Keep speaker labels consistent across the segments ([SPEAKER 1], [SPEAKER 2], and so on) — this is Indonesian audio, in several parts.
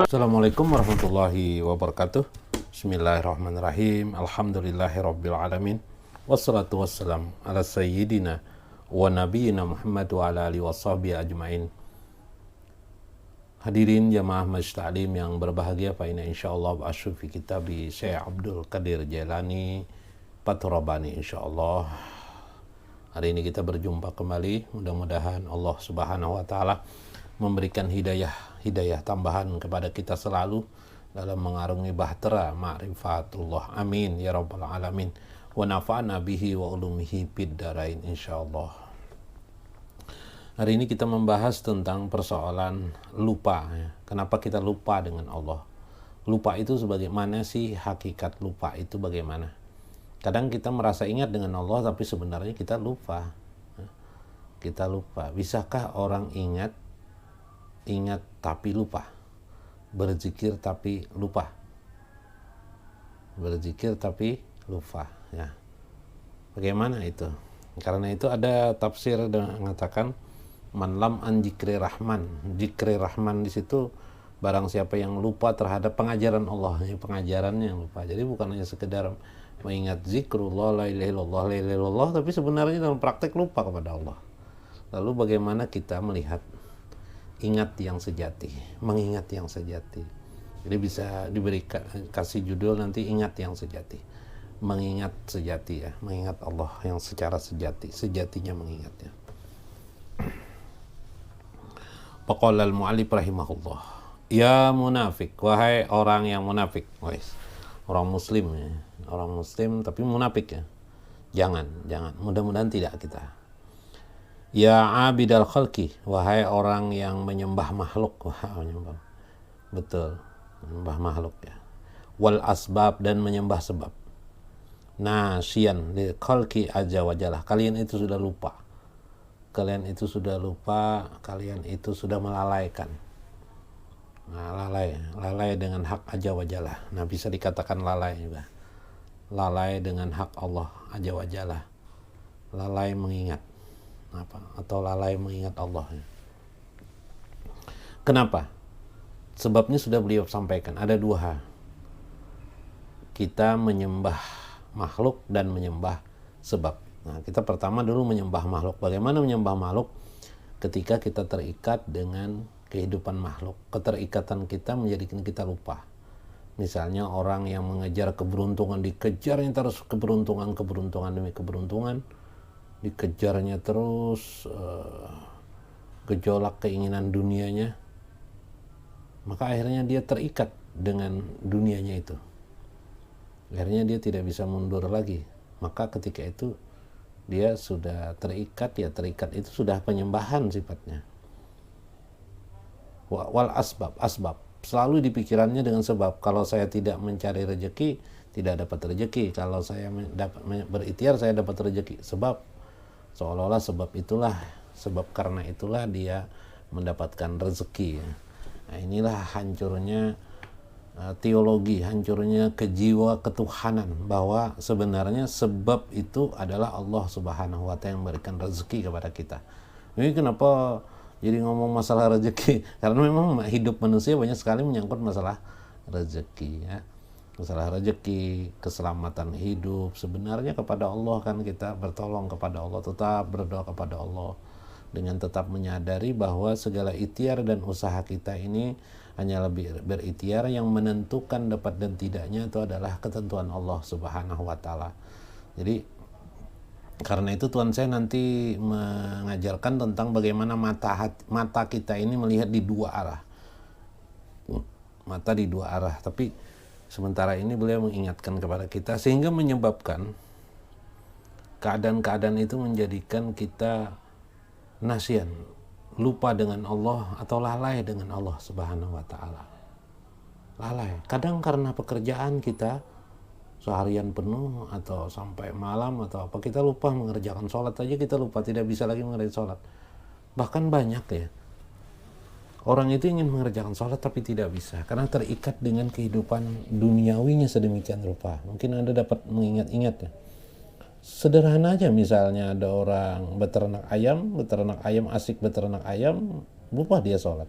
[SPEAKER 1] Assalamualaikum warahmatullahi wabarakatuh. Bismillahirrahmanirrahim. Alhamdulillahirabbil alamin. Wassalatu wassalam ala sayyidina wa nabiyina Muhammad wa ala alihi washabihi ajmain. Hadirin jamaah Majlis Ta'lim yang berbahagia, fa inna insyaallah ba'asyu fi kitabi Syekh Abdul Qadir Jailani Fathur-Rabbani insyaallah. Hari ini kita berjumpa kembali. Mudah-mudahan Allah Subhanahu wa taala memberikan hidayah tambahan kepada kita selalu dalam mengarungi bahtera ma'rifatullah. Amin ya rabbal alamin. Wa nafa'na bihi wa ulumihi fid darain insyaallah. Hari ini kita membahas tentang persoalan lupa ya. Kenapa kita lupa dengan Allah? Lupa itu sebagaimana sih hakikat lupa itu bagaimana? Kadang kita merasa ingat dengan Allah tapi sebenarnya kita lupa. Kita lupa. Bisakah orang ingat tapi lupa, berzikir tapi lupa, ya. Bagaimana itu? Karena itu ada tafsir yang mengatakan man lam an dzikri rahman. Dzikri rahman di situ barang siapa yang lupa terhadap pengajaran Allah, pengajarannya yang lupa. Jadi bukan hanya sekedar mengingat zikrullah, la ilaha illallah, la ilaha illallah, tapi sebenarnya dalam praktek lupa kepada Allah. Lalu bagaimana kita melihat ingat yang sejati, mengingat yang sejati. Jadi bisa kasih judul nanti ingat yang sejati, mengingat sejati ya, mengingat Allah yang secara sejatinya mengingatnya. Faqala al-mu'allif rahimahullah, ya munafik, wahai orang yang munafik, orang muslim ya, orang muslim tapi munafik ya. Jangan, mudah-mudahan tidak kita. Ya abidal khalqi, wahai orang yang menyembah makhluk, menyembah makhluk ya. Wal asbab, dan menyembah sebab. Nasyan li khalqi azza wa jalla, kalian itu sudah lupa. Kalian itu sudah melalaikan. Nah, lalai dengan hak azza wa jalla. Nah, bisa dikatakan lalai juga. Lalai dengan hak Allah azza wa jalla. Lalai mengingat atau lalai mengingat Allah. Kenapa? Sebabnya sudah beliau sampaikan, ada dua hal. Kita menyembah makhluk dan menyembah sebab. Nah, kita pertama dulu menyembah makhluk. Bagaimana menyembah makhluk? Ketika kita terikat dengan kehidupan makhluk, keterikatan kita menjadikan kita lupa. Misalnya orang yang mengejar keberuntungan, dikejarnya terus keberuntungan demi keberuntungan, dikejarnya terus, gejolak keinginan dunianya, maka akhirnya dia terikat dengan dunianya itu. Akhirnya dia tidak bisa mundur lagi. Maka ketika itu dia sudah terikat itu sudah penyembahan sifatnya. Wal asbab selalu di pikirannya dengan sebab. Kalau saya tidak mencari rezeki, tidak dapat rezeki. Kalau saya berikhtiar, saya dapat rezeki. Sebab seolah-olah sebab karena itulah dia mendapatkan rezeki. Nah, inilah hancurnya teologi, hancurnya kejiwa ketuhanan, bahwa sebenarnya sebab itu adalah Allah Subhanahu wa taala yang memberikan rezeki kepada kita. Ini kenapa jadi ngomong masalah rezeki? Karena memang hidup manusia banyak sekali menyangkut masalah rezeki ya. Masalah rezeki, keselamatan hidup, sebenarnya kepada Allah kan kita bertolong kepada Allah, tetap berdoa kepada Allah dengan tetap menyadari bahwa segala ikhtiar dan usaha kita ini hanya lebih berikhtiar, yang menentukan dapat dan tidaknya itu adalah ketentuan Allah Subhanahu wa taala. Jadi karena itu Tuhan saya nanti mengajarkan tentang bagaimana mata kita ini melihat di dua arah. Mata di dua arah, tapi sementara ini beliau mengingatkan kepada kita sehingga menyebabkan keadaan-keadaan itu menjadikan kita nasyan, lupa dengan Allah atau lalai dengan Allah Subhanahu wa taala. Lalai. Kadang karena pekerjaan kita seharian penuh atau sampai malam atau apa, kita lupa mengerjakan sholat aja, kita lupa, tidak bisa lagi mengerjakan sholat. Bahkan banyak ya, orang itu ingin mengerjakan sholat tapi tidak bisa karena terikat dengan kehidupan duniawinya sedemikian rupa. Mungkin Anda dapat mengingat-ingat ya. Sederhana aja, misalnya ada orang beternak ayam asik beternak ayam, lupa dia sholat.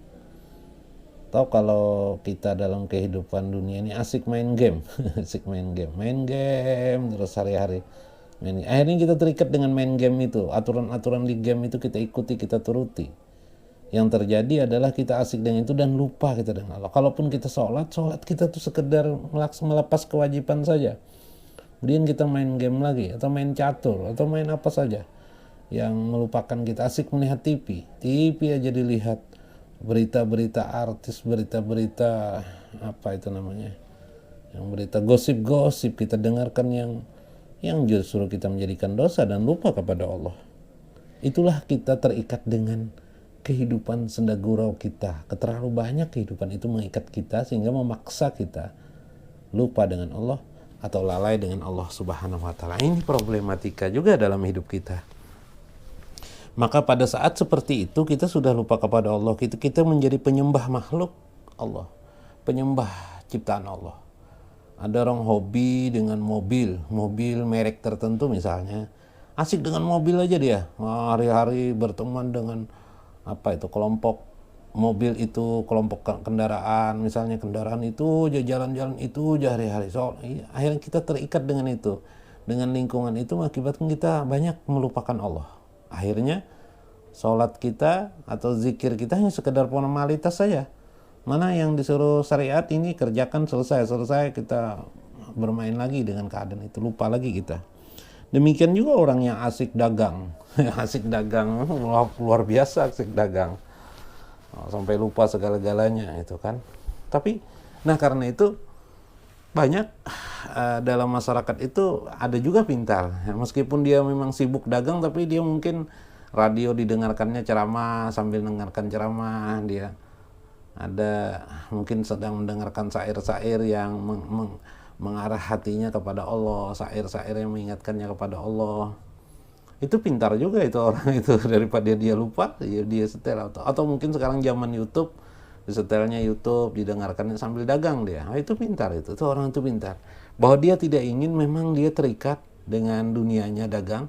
[SPEAKER 1] Atau kalau kita dalam kehidupan dunia ini asik main game, asik main game terus hari-hari. Akhirnya kita terikat dengan main game itu, aturan-aturan di game itu kita ikuti, kita turuti. Yang terjadi adalah kita asik dengan itu dan lupa kita dengan Allah. Kalaupun kita sholat kita tuh sekedar melepas kewajiban saja. Kemudian kita main game lagi, atau main catur, atau main apa saja yang melupakan kita asik melihat TV aja dilihat, berita-berita artis, berita-berita apa itu namanya, yang berita gosip-gosip kita dengarkan yang justru kita menjadikan dosa dan lupa kepada Allah. Itulah kita terikat dengan kehidupan senda gurau kita. Terlalu banyak kehidupan itu mengikat kita sehingga memaksa kita lupa dengan Allah atau lalai dengan Allah Subhanahu wa taala. Ini problematika juga dalam hidup kita. Maka pada saat seperti itu kita sudah lupa kepada Allah, kita menjadi penyembah makhluk Allah, penyembah ciptaan Allah. Ada orang hobi dengan mobil merek tertentu misalnya, asik dengan mobil aja dia, hari-hari berteman dengan apa itu kelompok mobil itu, kelompok kendaraan, misalnya kendaraan itu jalan-jalan itu hari-hari. Akhirnya kita terikat dengan itu, dengan lingkungan itu, mengakibatkan kita banyak melupakan Allah. Akhirnya sholat kita atau zikir kita hanya sekedar formalitas saja. Mana yang disuruh syariat ini kerjakan, selesai kita bermain lagi dengan keadaan itu, lupa lagi kita. Demikian juga orang yang asik dagang asik dagang, luar biasa asik dagang, sampai lupa segala-galanya itu kan. Tapi karena itu banyak dalam masyarakat itu ada juga pintar, meskipun dia memang sibuk dagang, tapi dia mungkin radio didengarkannya ceramah, sambil mendengarkan ceramah dia ada mungkin sedang mendengarkan syair-syair yang mengarah hatinya kepada Allah, syair-syair yang mengingatkannya kepada Allah. Itu pintar juga itu orang itu, daripada dia lupa dia setel, atau mungkin sekarang zaman YouTube, disetelnya YouTube, didengarkannya sambil dagang dia. Itu pintar, itu orang itu pintar. Bahwa dia tidak ingin, memang dia terikat dengan dunianya dagang,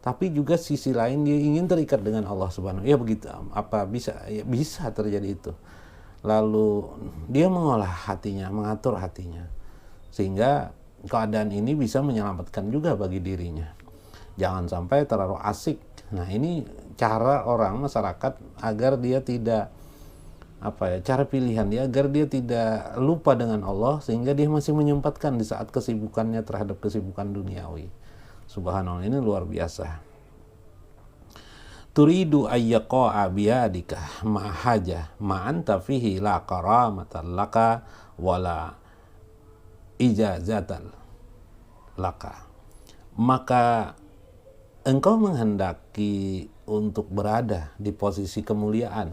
[SPEAKER 1] tapi juga sisi lain dia ingin terikat dengan Allah Subhanahu. Ya begitu, apa bisa terjadi itu. Lalu dia mengolah hatinya, mengatur hatinya, sehingga keadaan ini bisa menyelamatkan juga bagi dirinya. Jangan sampai terlalu asik. Nah, ini cara orang masyarakat agar dia tidak cara pilihan dia agar dia tidak lupa dengan Allah, sehingga dia masih menyempatkan di saat kesibukannya terhadap kesibukan duniawi. Subhanallah, ini luar biasa. Turidu ayyaqa'a biyadika ma'haja ma'anta fihi la karamatan laka wala ijazatan laka. Maka engkau menghendaki untuk berada di posisi kemuliaan,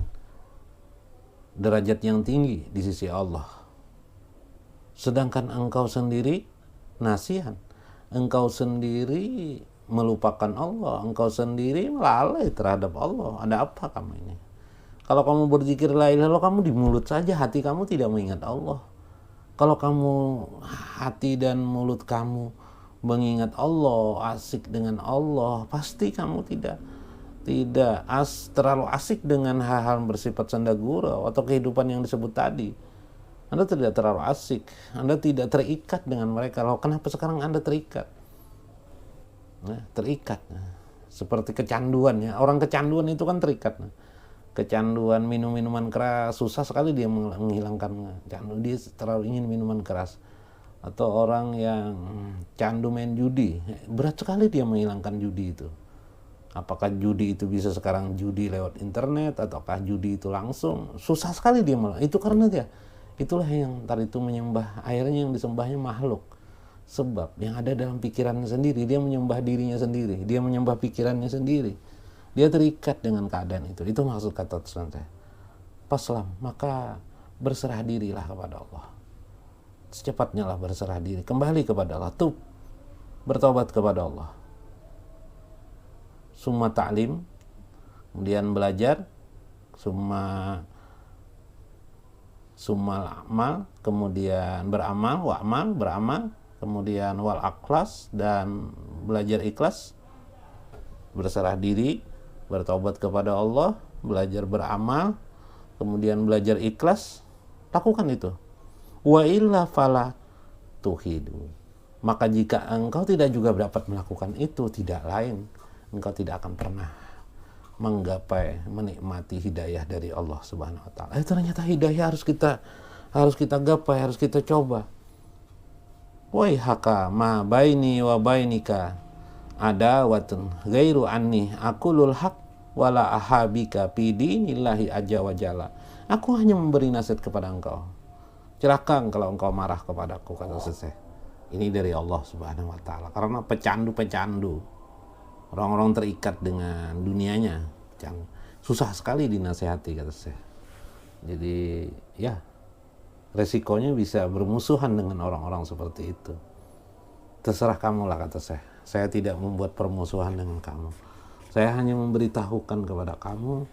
[SPEAKER 1] derajat yang tinggi di sisi Allah, sedangkan engkau sendiri nasihan, engkau sendiri melupakan Allah, engkau sendiri lalai terhadap Allah. Ada apa kamu ini? Kalau kamu berzikir la ilaha illallah, kamu di mulut saja, hati kamu tidak mengingat Allah. Kalau kamu hati dan mulut kamu mengingat Allah, asik dengan Allah, pasti kamu tidak terlalu asik dengan hal-hal bersifat senda gurau atau kehidupan yang disebut tadi. Anda tidak terlalu asik, Anda tidak terikat dengan mereka. Loh, kenapa sekarang Anda terikat? Terikat. Seperti kecanduan ya. Orang kecanduan itu kan terikat. Kecanduan minum-minuman keras, susah sekali dia menghilangkan candu. Dia terlalu ingin minuman keras. Atau orang yang candu main judi, berat sekali dia menghilangkan judi itu. Apakah judi itu bisa sekarang judi lewat internet, ataukah judi itu langsung? Susah sekali dia itu karena itulah yang tadi itu menyembah, akhirnya yang disembahnya makhluk. Sebab yang ada dalam pikirannya sendiri, dia menyembah dirinya sendiri, dia menyembah pikirannya sendiri, dia terikat dengan keadaan itu. Itu maksud kata Tuhan saya. Paslam, maka berserah dirilah kepada Allah. Secepatnya lah berserah diri, kembali kepada Allah, bertobat kepada Allah. Summa ta'lim, kemudian belajar, summa amal, kemudian beramal, kemudian wal akhlas, dan belajar ikhlas, berserah diri, bertobat kepada Allah, belajar beramal, kemudian belajar ikhlas, lakukan itu. Wa illa fala tuhidu. Maka jika engkau tidak juga dapat melakukan itu, tidak lain, engkau tidak akan pernah menggapai, menikmati hidayah dari Allah Subhanahu wa taala. Ternyata hidayah harus kita gapai, harus kita coba. Waihaka ma baini wa bainika adawatun ghairu anni aqulul haq wala ahabika fi dinillahi azza wa jalla. Aku hanya memberi nasihat kepada engkau. Celaka kalau engkau marah kepadaku, kata Syekh. Ini dari Allah Subhanahu wa taala. Karena pecandu-pecandu, orang-orang terikat dengan dunianya, susah sekali dinasehati, kata Syekh. Jadi ya, resikonya bisa bermusuhan dengan orang-orang seperti itu. Terserah kamu lah, kata Syekh. Saya tidak membuat permusuhan dengan kamu. Saya hanya memberitahukan kepada kamu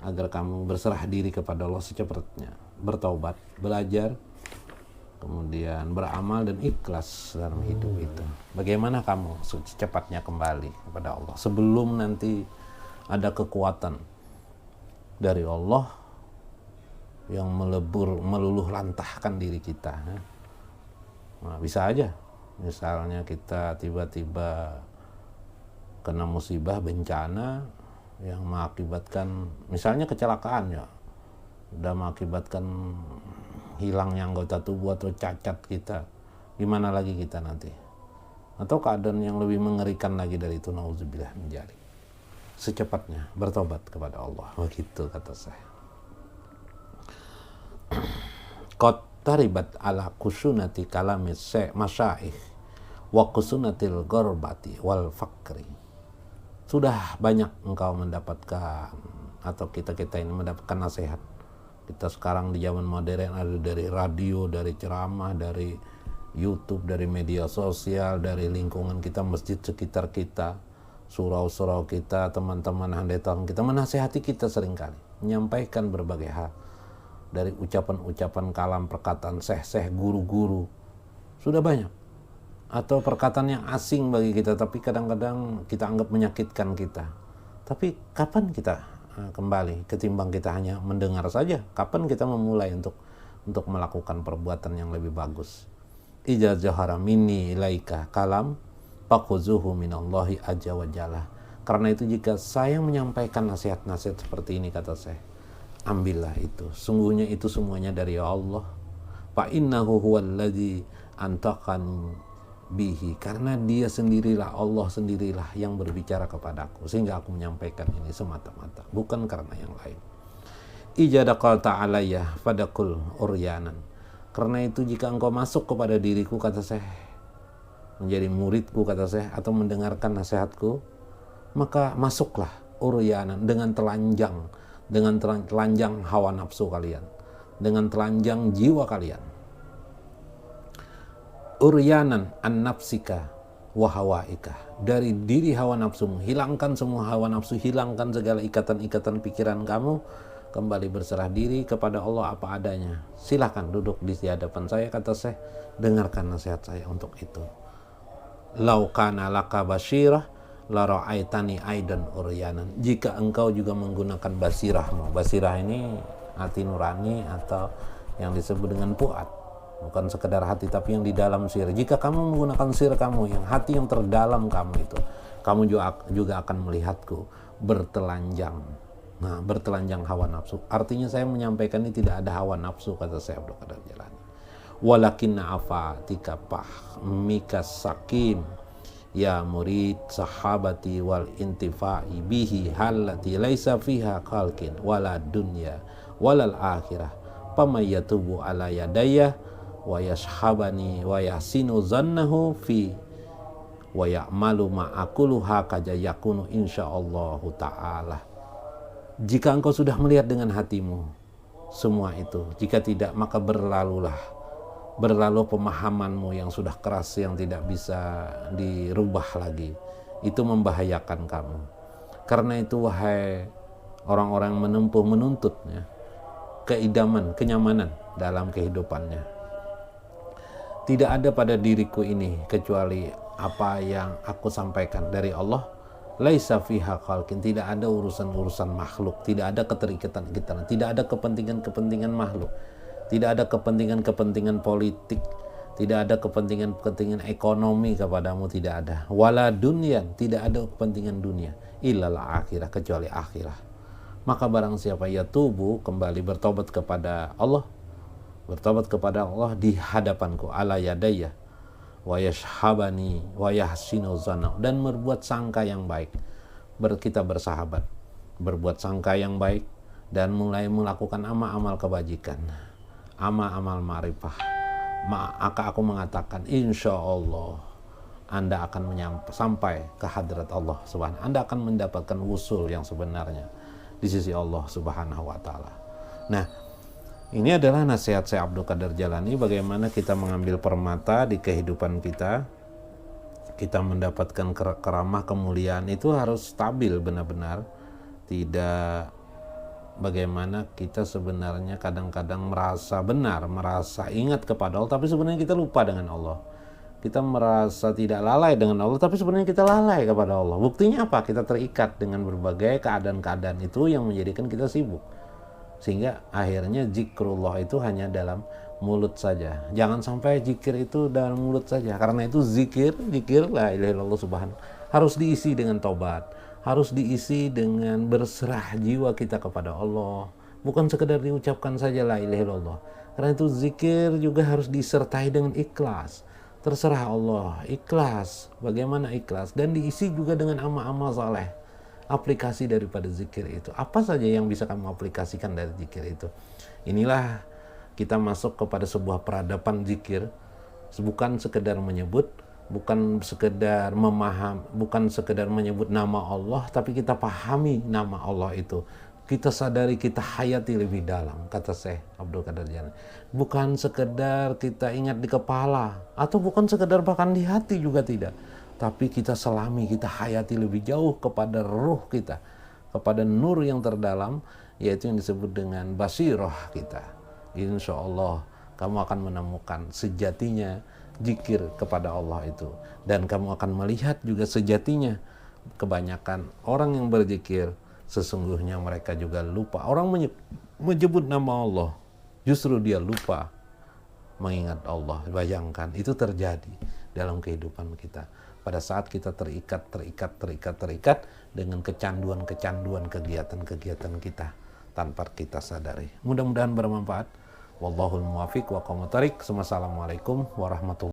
[SPEAKER 1] agar kamu berserah diri kepada Allah secepatnya, bertaubat, belajar, kemudian beramal dan ikhlas dalam hidup itu. Bagaimana kamu secepatnya kembali kepada Allah sebelum nanti ada kekuatan dari Allah yang meluluh lantahkan diri kita. Nah, bisa aja misalnya kita tiba-tiba kena musibah, bencana yang mengakibatkan misalnya kecelakaan, ya udah mengakibatkan hilangnya anggota tubuh atau cacat kita, gimana lagi kita nanti? Atau keadaan yang lebih mengerikan lagi dari itu, nauzubillah min dzalik. Secepatnya bertobat kepada Allah, begitu kata saya. Qad taribat ala kusunati kalamis masyaikh wa kusunatil ghorbati wal fakri. Sudah banyak engkau mendapatkan, atau kita ini mendapatkan nasihat. Kita sekarang di zaman modern ada dari radio, dari ceramah, dari YouTube, dari media sosial, dari lingkungan kita, masjid sekitar kita, surau-surau kita, teman-teman handaitan kita menasihati kita seringkali, menyampaikan berbagai hal. Dari ucapan-ucapan kalam, perkataan syekh-syekh, guru-guru, sudah banyak. Atau perkataan yang asing bagi kita, tapi kadang-kadang kita anggap menyakitkan kita. Tapi kapan kita kembali, ketimbang kita hanya mendengar saja? Kapan kita memulai untuk melakukan perbuatan yang lebih bagus? Iza jahara minni ilaika kalam fakhuzuhu minallahi azza wa jalla. Karena itu jika saya menyampaikan nasihat-nasihat seperti ini, kata saya, ambillah itu. Sungguhnya itu semuanya dari Allah. Fa innahu huwallazi antaqan bihi, karena dia sendirilah, Allah sendirilah yang berbicara kepadaku sehingga aku menyampaikan ini semata-mata, bukan karena yang lain. Ijadaqalta alayya fadakul uryanan. Karena itu jika engkau masuk kepada diriku, kata saya, menjadi muridku, kata saya, atau mendengarkan nasihatku, maka masuklah uryanan, dengan telanjang hawa nafsu kalian, dengan telanjang jiwa kalian. Uryanan an nafsika wa hawaika, dari diri hawa nafsumu, hilangkan semua hawa nafsu, hilangkan segala ikatan-ikatan pikiran kamu, kembali berserah diri kepada Allah apa adanya. Silahkan duduk di hadapan saya, kata saya, dengarkan nasihat saya untuk itu. Lau kana laka basyirah la ra'aitani aidan uryanan. Jika engkau juga menggunakan basirahmu, basirah ini hati nurani atau yang disebut dengan fuad, bukan sekedar hati tapi yang di dalam sir. Jika kamu menggunakan sir kamu, yang hati yang terdalam kamu itu, kamu juga akan melihatku bertelanjang. Nah, bertelanjang hawa nafsu. Artinya saya menyampaikan ini tidak ada hawa nafsu, kata saya Abdul Qadir Jailani. Walakinna afatika pahmika sakim ya murid sahabati wal intifa'i bihi halati laisa fiha khalqin wala dunya walal akhirah pamayatubu ala yadayya wa yashabani wa yasinu zannahu fi wa ya'malu ma'akulu hakaja yakunu insyaallahu ta'ala. Jika engkau sudah melihat dengan hatimu semua itu, jika tidak maka berlalu pemahamanmu yang sudah keras, yang tidak bisa dirubah lagi, itu membahayakan kamu. Karena itu wahai orang-orang menuntut ya, keidaman, kenyamanan dalam kehidupannya, tidak ada pada diriku ini kecuali apa yang aku sampaikan dari Allah. Laisa fiha khalqin, tidak ada urusan-urusan makhluk, tidak ada keterikatan-ikatan, tidak ada kepentingan-kepentingan makhluk, Tidak ada kepentingan-kepentingan politik, tidak ada kepentingan-kepentingan ekonomi kepadamu, tidak ada. Wala dunyan, tidak ada kepentingan dunia. Illal akhirah, kecuali akhirah. Maka barang siapa ia tubuh kembali bertobat kepada Allah, bertobat kepada Allah di hadapanku, ala yadayya, wa yashhabani wa yahsinu zanna, dan berbuat sangka yang baik. Kita bersahabat, berbuat sangka yang baik, dan mulai melakukan amal-amal kebajikan, amal-amal ma'rifah. Maka aku mengatakan, insya Allah Anda akan sampai ke hadrat Allah Subhanahu. Anda akan mendapatkan wusul yang sebenarnya di sisi Allah Subhanahu wa taala. Nah, ini adalah nasihat saya Abdul Qadir Jalani, bagaimana kita mengambil permata di kehidupan kita. Kita mendapatkan keramah, kemuliaan itu harus stabil benar-benar. Tidak bagaimana kita sebenarnya kadang-kadang merasa benar, merasa ingat kepada Allah, tapi sebenarnya kita lupa dengan Allah. Kita merasa tidak lalai dengan Allah, tapi sebenarnya kita lalai kepada Allah. Buktinya apa? Kita terikat dengan berbagai keadaan-keadaan itu yang menjadikan kita sibuk. Sehingga akhirnya zikrullah itu hanya dalam mulut saja. Jangan sampai zikir itu dalam mulut saja. Karena itu zikir la ilaha illallah subhanahu, harus diisi dengan tobat, harus diisi dengan berserah jiwa kita kepada Allah. Bukan sekedar diucapkan saja la ilaha illallah. Karena itu zikir juga harus disertai dengan ikhlas. Terserah Allah, ikhlas. Bagaimana ikhlas? Dan diisi juga dengan amal-amal saleh. Aplikasi daripada zikir itu. Apa saja yang bisa kamu aplikasikan dari zikir itu? Inilah kita masuk kepada sebuah peradaban zikir. Bukan sekedar menyebut, bukan sekedar memaham, bukan sekedar menyebut nama Allah, tapi kita pahami nama Allah itu. Kita sadari, kita hayati lebih dalam, kata Syekh Abdul Qadir Jalani. Bukan sekedar kita ingat di kepala, atau bukan sekedar bahkan di hati juga tidak. Tapi kita selami, kita hayati lebih jauh kepada ruh kita, kepada nur yang terdalam, yaitu yang disebut dengan basirah kita. Insya Allah kamu akan menemukan sejatinya zikir kepada Allah itu. Dan kamu akan melihat juga sejatinya kebanyakan orang yang berzikir, sesungguhnya mereka juga lupa. Orang menyebut nama Allah, justru dia lupa mengingat Allah. Bayangkan, itu terjadi dalam kehidupan kita. Pada saat kita terikat dengan kecanduan kegiatan-kegiatan kita tanpa kita sadari. Mudah-mudahan bermanfaat. Wallahul muwafiq wa aqwamut thariq. Wassalamualaikum warahmatullahi wabarakatuh.